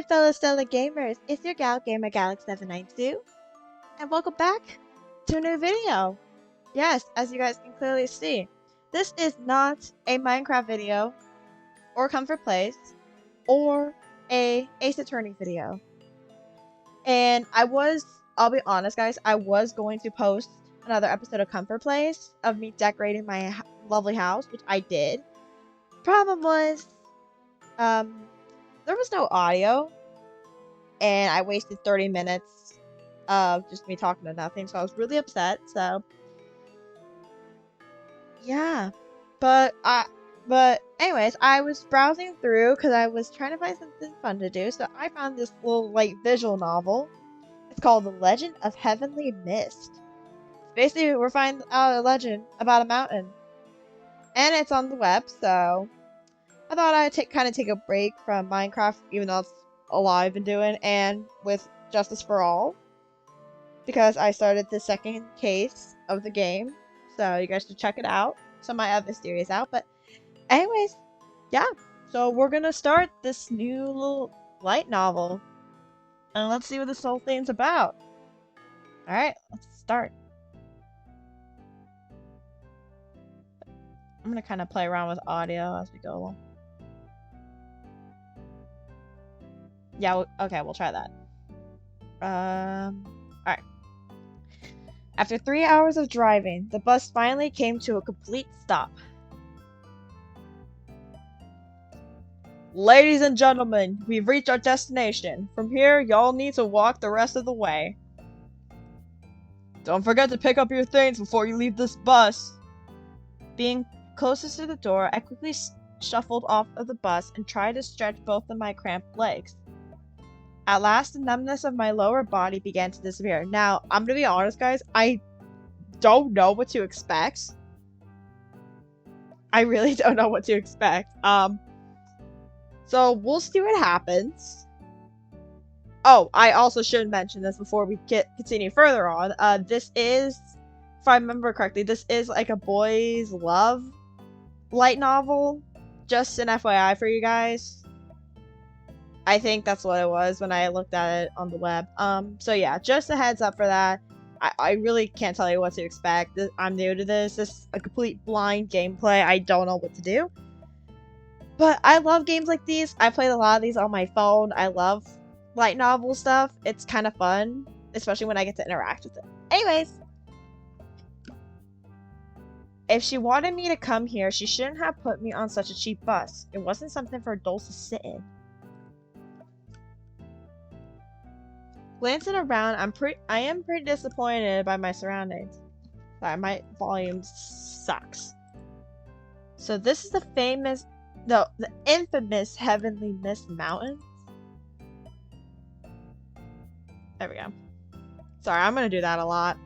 fellow stellar gamers, it's your gal gamer Galax792, and welcome back to a new video. Yes, as you guys can clearly see, this is not a Minecraft video, or Comfort Place, or a Ace Attorney video. And I'll be honest guys, I was going to post another episode of Comfort Place of me decorating my lovely house, which I did. Problem was, there was no audio, and I wasted 30 minutes of just me talking to nothing, so I was really upset. So yeah, but anyways, I was browsing through because I was trying to find something fun to do, so I found this little visual novel. It's called The Legend of Heavenly Mist. Basically, we're finding out a legend about a mountain, and it's on the web, so I thought I'd take a break from Minecraft, even though it's a lot I've been doing, and with Justice for All, because I started the second case of the game, so you guys should check it out. Some of my other series out, but anyways, yeah. So we're gonna start this new little light novel, and let's see what this whole thing's about. All right, let's start. I'm gonna kind of play around with audio as we go along. Yeah, okay, we'll try that. Alright. After 3 hours of driving, the bus finally came to a complete stop. Ladies and gentlemen, we've reached our destination. From here, y'all need to walk the rest of the way. Don't forget to pick up your things before you leave this bus. Being closest to the door, I quickly shuffled off of the bus and tried to stretch both of my cramped legs. At last, the numbness of my lower body began to disappear. Now, I'm gonna be honest, guys. I don't know what to expect. I really don't know what to expect. So we'll see what happens. Oh, I also should mention this before we continue further on. This is, if I remember correctly, this is like a boys' love light novel. Just an FYI for you guys. I think that's what it was when I looked at it on the web. So yeah, just a heads up for that. I really can't tell you what to expect. I'm new to this. This is a complete blind gameplay. I don't know what to do. But I love games like these. I played a lot of these on my phone. I love light novel stuff. It's kind of fun, especially when I get to interact with it. Anyways. If she wanted me to come here, she shouldn't have put me on such a cheap bus. It wasn't something for adults to sit in. Glancing around, I am pretty disappointed by my surroundings. Sorry, my volume sucks. So this is the infamous Heavenly Mist Mountains. There we go. Sorry, I'm gonna do that a lot.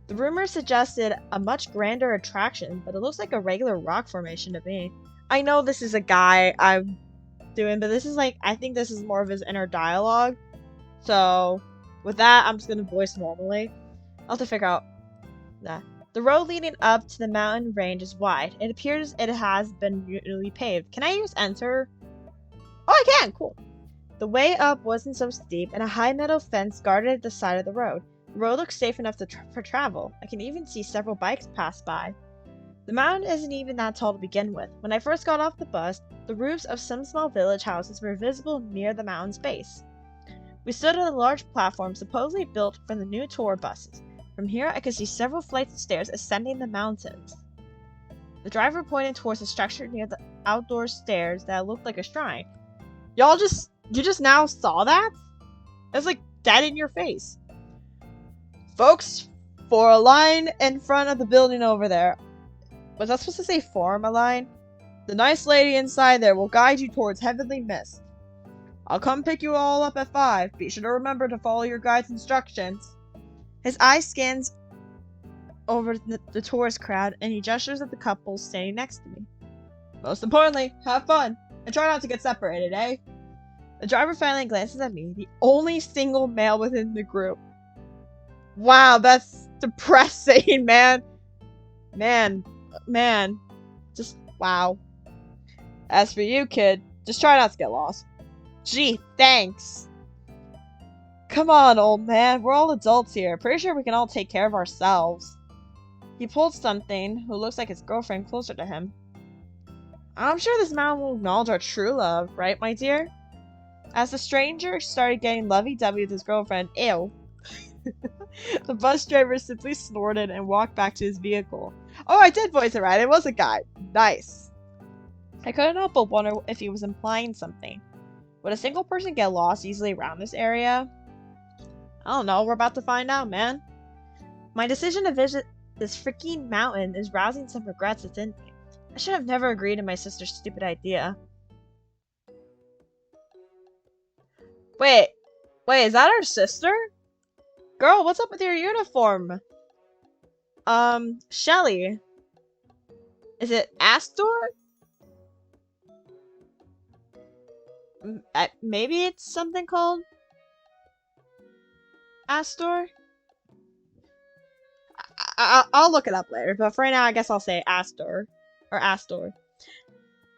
The rumor suggested a much grander attraction, but it looks like a regular rock formation to me. I know this is a guy I'm doing, but this is I think this is more of his inner dialogue. So, with that, I'm just gonna voice normally. I'll have to figure out that. The road leading up to the mountain range is wide. It appears it has been newly paved. Can I just enter? Oh, I can! Cool. The way up wasn't so steep, and a high metal fence guarded the side of the road. The road looks safe enough for travel. I can even see several bikes pass by. The mountain isn't even that tall to begin with. When I first got off the bus, the roofs of some small village houses were visible near the mountain's base. We stood at a large platform supposedly built for the new tour buses. From here, I could see several flights of stairs ascending the mountains. The driver pointed towards a structure near the outdoor stairs that looked like a shrine. You just now saw that? It's dead in your face. Folks, for a line in front of the building over there. Was that supposed to say form a line? The nice lady inside there will guide you towards Heavenly Mist. I'll come pick you all up at 5. Be sure to remember to follow your guide's instructions. His eye scans over the tourist crowd, and he gestures at the couple standing next to me. Most importantly, have fun, and try not to get separated, eh? The driver finally glances at me, the only single male within the group. Wow, that's depressing, man. Man. Just, wow. As for you, kid, just try not to get lost. Gee, thanks. Come on, old man. We're all adults here. Pretty sure we can all take care of ourselves. He pulled something who looks like his girlfriend closer to him. I'm sure this man will acknowledge our true love, right, my dear? As the stranger started getting lovey-dovey with his girlfriend, ew. The bus driver simply snorted and walked back to his vehicle. Oh, I did voice it right. It was a guy. Nice. I couldn't help but wonder if he was implying something. Would a single person get lost easily around this area? I don't know. We're about to find out, man. My decision to visit this freaking mountain is rousing some regrets within me. I should have never agreed to my sister's stupid idea. Wait, is that our sister? Girl, what's up with your uniform? Shelly. Is it Astor? Maybe it's something called Astor? I'll look it up later, but for right now I guess I'll say Astor. Or Astor.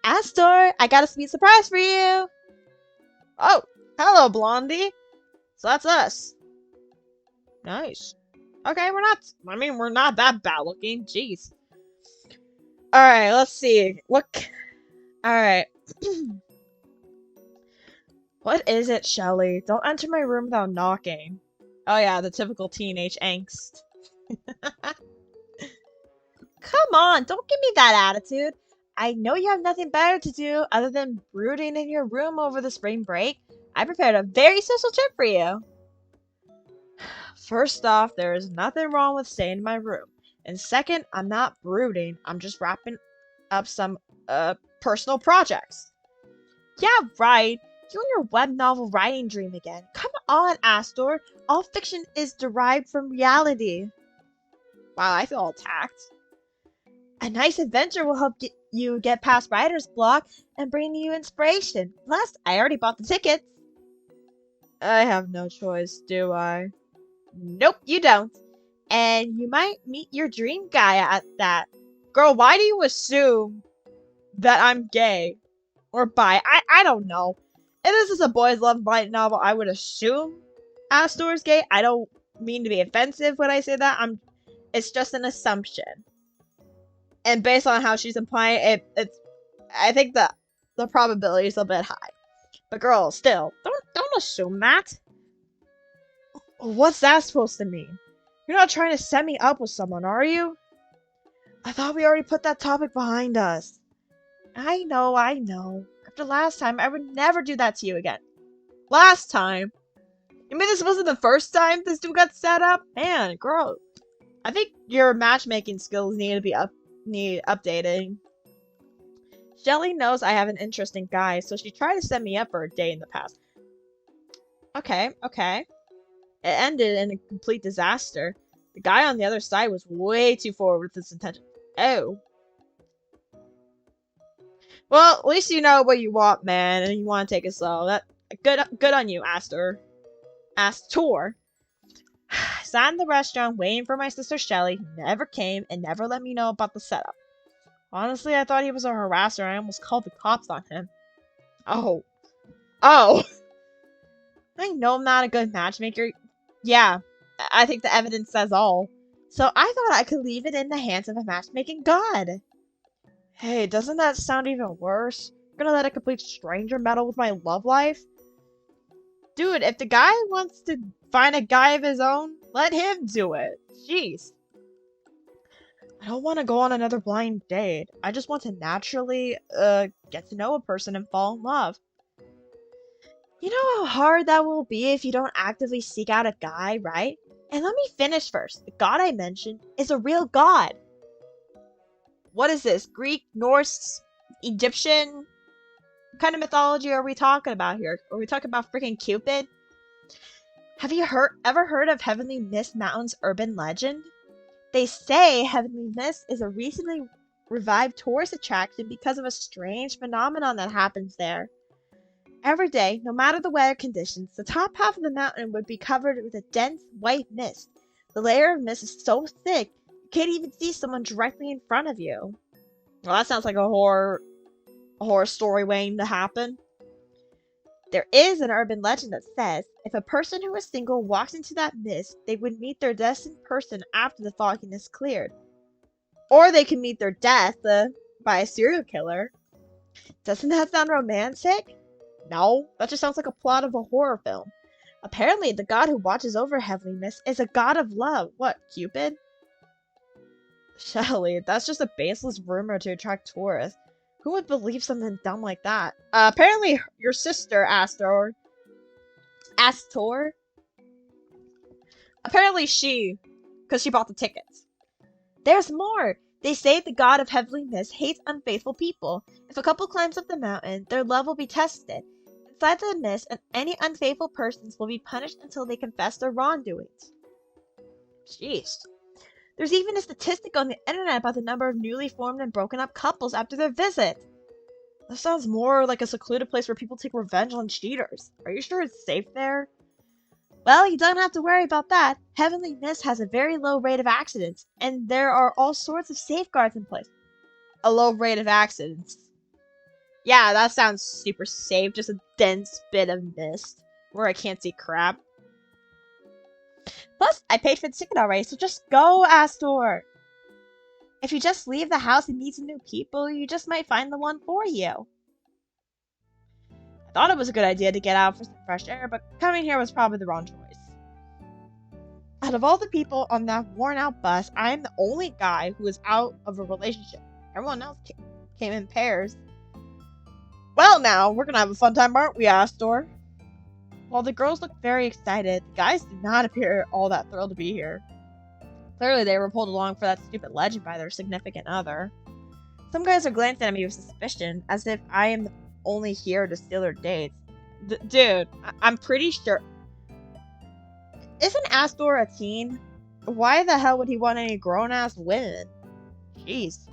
Astor, I got a sweet surprise for you! Oh, hello, Blondie. So that's us. Nice. Okay, we're not that bad looking. Jeez. Alright, let's see. Alright. What is it, Shelly? Don't enter my room without knocking. Oh yeah, the typical teenage angst. Come on, don't give me that attitude. I know you have nothing better to do other than brooding in your room over the spring break. I prepared a very special trip for you. First off, there is nothing wrong with staying in my room. And second, I'm not brooding. I'm just wrapping up some, personal projects. Yeah, right. You and your web novel writing dream again. Come on, Astor. All fiction is derived from reality. Wow, I feel attacked. A nice adventure will help you get past writer's block and bring you inspiration. Plus, I already bought the tickets. I have no choice, do I? Nope, you don't. And you might meet your dream guy at that. Girl, why do you assume that I'm gay? Or bi? I don't know. If this is a boys love light novel, I would assume Astor is gay. I don't mean to be offensive when I say that. It's just an assumption. And based on how she's implying it's I think the probability is a bit high. But girl, still, don't assume that. What's that supposed to mean? You're not trying to set me up with someone, are you? I thought we already put that topic behind us. I know. After last time, I would never do that to you again. Last time? You mean this wasn't the first time this dude got set up? Man, girl, I think your matchmaking skills need updating. Shelly knows I have an interest in guys, so she tried to set me up for a date in the past. Okay. It ended in a complete disaster. The guy on the other side was way too forward with his intention. Oh. Well, at least you know what you want, man, and you want to take it slow. Good on you, Astor. Astor. I sat in the restaurant waiting for my sister Shelly, who never came and never let me know about the setup. Honestly, I thought he was a harasser and I almost called the cops on him. Oh. I know I'm not a good matchmaker. Yeah, I think the evidence says all. So I thought I could leave it in the hands of a matchmaking god. Hey, doesn't that sound even worse? You're gonna let a complete stranger meddle with my love life? Dude, if the guy wants to find a guy of his own, let him do it. Jeez. I don't want to go on another blind date. I just want to naturally, get to know a person and fall in love. You know how hard that will be if you don't actively seek out a guy, right? And let me finish first. The god I mentioned is a real god. What is this? Greek, Norse, Egyptian? What kind of mythology are we talking about here? Are we talking about freaking Cupid? Have you ever heard of Heavenly Mist Mountain's urban legend? They say Heavenly Mist is a recently revived tourist attraction because of a strange phenomenon that happens there. Every day, no matter the weather conditions, the top half of the mountain would be covered with a dense white mist. The layer of mist is so thick, you can't even see someone directly in front of you. Well, that sounds like a horror story waiting to happen. There is an urban legend that says if a person who is single walks into that mist, they would meet their destined person after the fogginess cleared. Or they can meet their death by a serial killer. Doesn't that sound romantic? No, that just sounds like a plot of a horror film. Apparently, the god who watches over Heavenly Mist is a god of love. What, Cupid? Shelly, that's just a baseless rumor to attract tourists. Who would believe something dumb like that? Apparently, your sister, Astor. Apparently because she bought the tickets. There's more! They say the god of Heavenly Mist hates unfaithful people. If a couple climbs up the mountain, their love will be tested. Inside the mist, and any unfaithful persons will be punished until they confess their wrongdoings. Jeez. There's even a statistic on the internet about the number of newly formed and broken up couples after their visit. That sounds more like a secluded place where people take revenge on cheaters. Are you sure it's safe there? Well, you don't have to worry about that. Heavenly Mist has a very low rate of accidents, and there are all sorts of safeguards in place. A low rate of accidents. Yeah, that sounds super safe. Just a dense bit of mist where I can't see crap. Plus, I paid for the ticket already, so just go, Astor. If you just leave the house and meet some new people, you just might find the one for you. I thought it was a good idea to get out for some fresh air, but coming here was probably the wrong choice. Out of all the people on that worn-out bus, I am the only guy who is out of a relationship. Everyone else came in pairs. Well now, we're gonna have a fun time, aren't we, Astor? While the girls look very excited, the guys do not appear all that thrilled to be here. Clearly they were pulled along for that stupid legend by their significant other. Some guys are glancing at me with suspicion, as if I am only here to steal their dates. Dude, I'm pretty sure... Isn't Astor a teen? Why the hell would he want any grown-ass women? Jeez.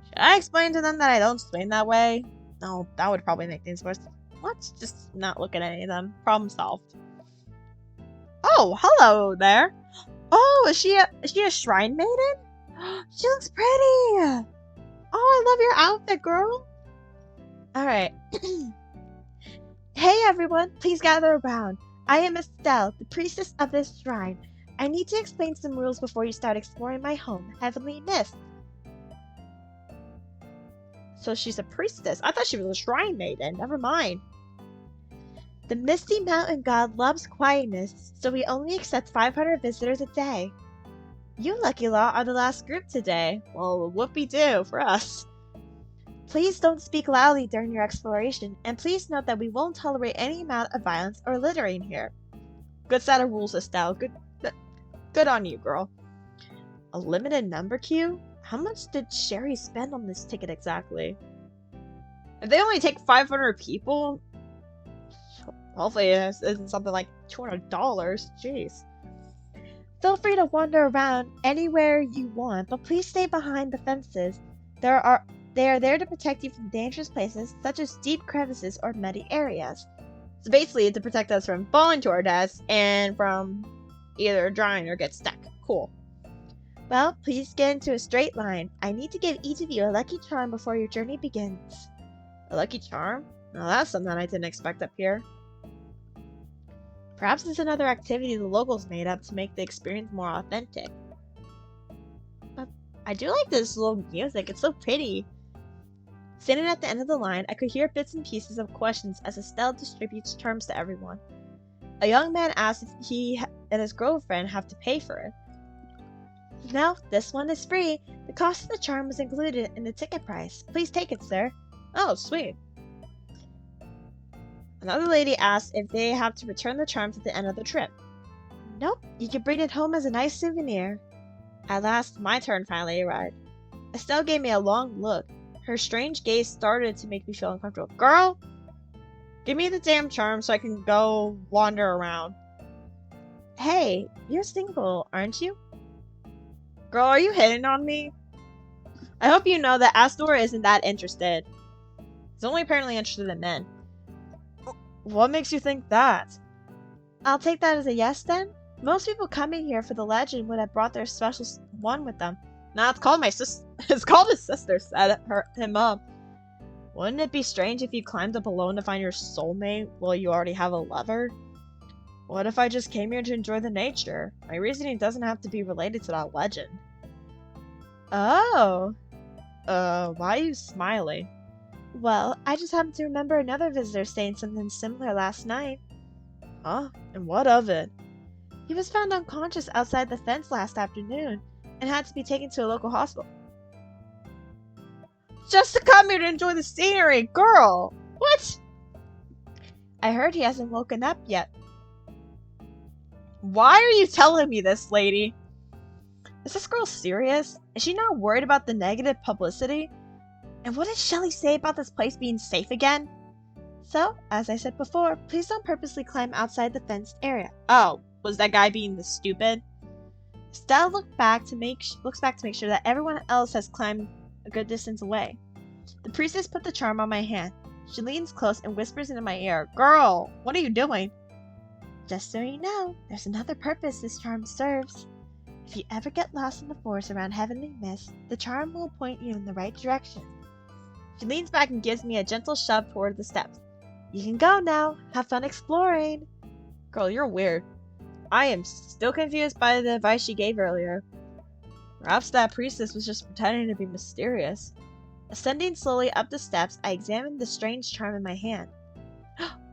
Should I explain to them that I don't swing that way? No, that would probably make things worse. Let's just not look at any of them. Problem solved. Oh, hello there. Oh, is she a shrine maiden? She looks pretty. Oh, I love your outfit, girl. Alright. Hey everyone, please gather around. I am Estelle, the priestess of this shrine. I need to explain some rules before you start exploring my home, Heavenly Mist. So she's a priestess. I thought she was a shrine maiden. Never mind. The Misty Mountain God loves quietness, so we only accept 500 visitors a day. You lucky lot are the last group today. Well, whoopee-doo for us. Please don't speak loudly during your exploration, and please note that we won't tolerate any amount of violence or littering here. Good set of rules, Estelle. Good on you, girl. A limited number queue? How much did Sherry spend on this ticket exactly? If they only take 500 people, hopefully it isn't something like $200. Jeez. Feel free to wander around anywhere you want, but please stay behind the fences. They are there to protect you from dangerous places, such as deep crevices or muddy areas. So basically, to protect us from falling to our deaths and from either drowning or get stuck. Cool. Well, please get into a straight line. I need to give each of you a lucky charm before your journey begins. A lucky charm? Now that's something I didn't expect up here. Perhaps it's another activity the locals made up to make the experience more authentic. But I do like this little music. It's so pretty. Standing at the end of the line, I could hear bits and pieces of questions as Estelle distributes charms to everyone. A young man asks if he and his girlfriend have to pay for it. No, this one is free. The cost of the charm was included in the ticket price. Please take it, sir. Oh, sweet. Another lady asks if they have to return the charms at the end of the trip. Nope, you can bring it home as a nice souvenir. At last, my turn finally arrived. Estelle gave me a long look. Her strange gaze started to make me feel uncomfortable. Girl, give me the damn charm so I can go wander around. Hey, you're single, aren't you? Girl, are you hitting on me? I hope you know that Astor isn't that interested. He's only apparently interested in men. What makes you think that? I'll take that as a yes then. Most people coming here for the legend would have brought their special one with them. Nah, it's called my sister. It's called his sister. Set him up. Wouldn't it be strange if you climbed up alone to find your soulmate while you already have a lover? What if I just came here to enjoy the nature? My reasoning doesn't have to be related to that legend. Oh. Why are you smiling? Well, I just happened to remember another visitor saying something similar last night. Huh? And what of it? He was found unconscious outside the fence last afternoon and had to be taken to a local hospital. Just to come here to enjoy the scenery, girl! What? I heard he hasn't woken up yet. Why are you telling me this, lady? Is this girl serious? Is she not worried about the negative publicity? And what did Shelly say about this place being safe again? So, as I said before, please don't purposely climb outside the fenced area. Oh, was that guy being stupid? Stella looks back to make sure that everyone else has climbed a good distance away. The priestess put the charm on my hand. She leans close and whispers into my ear, "Girl, what are you doing?" Just so you know, there's another purpose this charm serves. If you ever get lost in the forest around Heavenly Mist, the charm will point you in the right direction. She leans back and gives me a gentle shove toward the steps. You can go now. Have fun exploring. Girl, you're weird. I am still confused by the advice she gave earlier. Perhaps that priestess was just pretending to be mysterious. Ascending slowly up the steps, I examined the strange charm in my hand.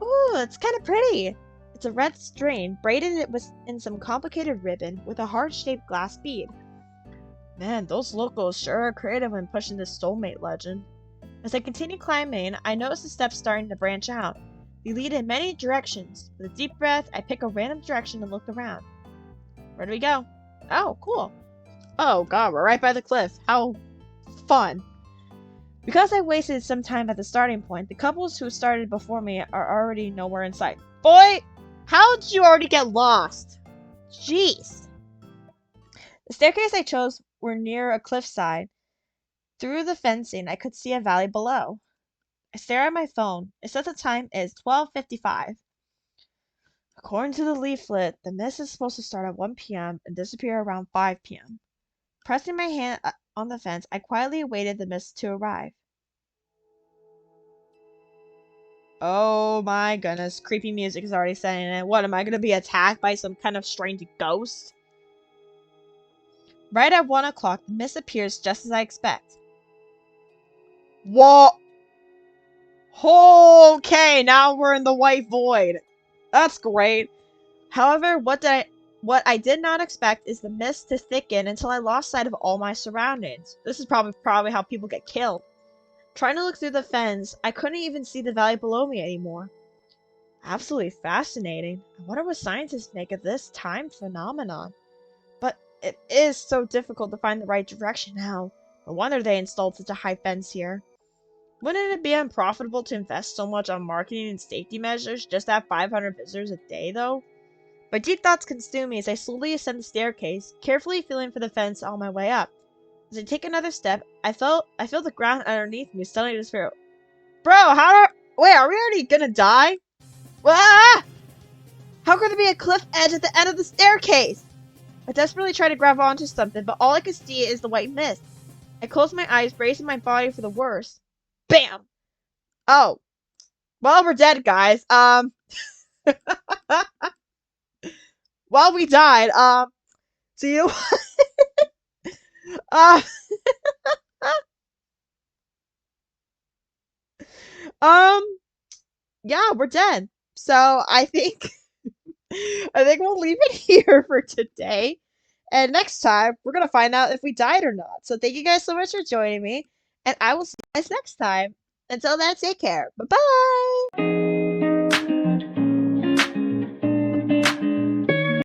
Ooh, it's kind of pretty. It's a red string, braided in some complicated ribbon with a heart-shaped glass bead. Man, those locals sure are creative when pushing this soulmate legend. As I continue climbing, I notice the steps starting to branch out. They lead in many directions. With a deep breath, I pick a random direction and look around. Where do we go? Oh, cool. Oh god, we're right by the cliff. How fun. Because I wasted some time at the starting point, the couples who started before me are already nowhere in sight. Boy, how did you already get lost? Jeez. The staircase I chose were near a cliffside. Through the fencing, I could see a valley below. I stare at my phone. It says the time is 12:55. According to the leaflet, the mist is supposed to start at 1 p.m. and disappear around 5 p.m. Pressing my hand on the fence, I quietly awaited the mist to arrive. Oh my goodness, creepy music is already setting in. What, am I gonna be attacked by some kind of strange ghost? Right at 1 o'clock, the mist appears just as I expect. Whoa! Okay, now we're in the white void. That's great. However, what I did not expect is the mist to thicken until I lost sight of all my surroundings. This is probably how people get killed. Trying to look through the fence, I couldn't even see the valley below me anymore. Absolutely fascinating. I wonder what scientists make of this time phenomenon. But it is so difficult to find the right direction now. No wonder they installed such a high fence here. Wouldn't it be unprofitable to invest so much on marketing and safety measures just to have 500 visitors a day, though? My deep thoughts consume me as I slowly ascend the staircase, carefully feeling for the fence on my way up. As I take another step, I feel the ground underneath me suddenly disappear. Bro, wait, are we already gonna die? Ah! How could there be a cliff edge at the end of the staircase? I desperately try to grab onto something, but all I can see is the white mist. I close my eyes, bracing my body for the worst. Bam! Oh. Well, we're dead, guys. Well, we died. So you know uh, um, yeah, we're dead. So I think, I think we'll leave it here for today. And next time, we're going to find out if we died or not. So thank you guys so much for joining me. And I will see you guys next time. Until then, take care. Bye-bye.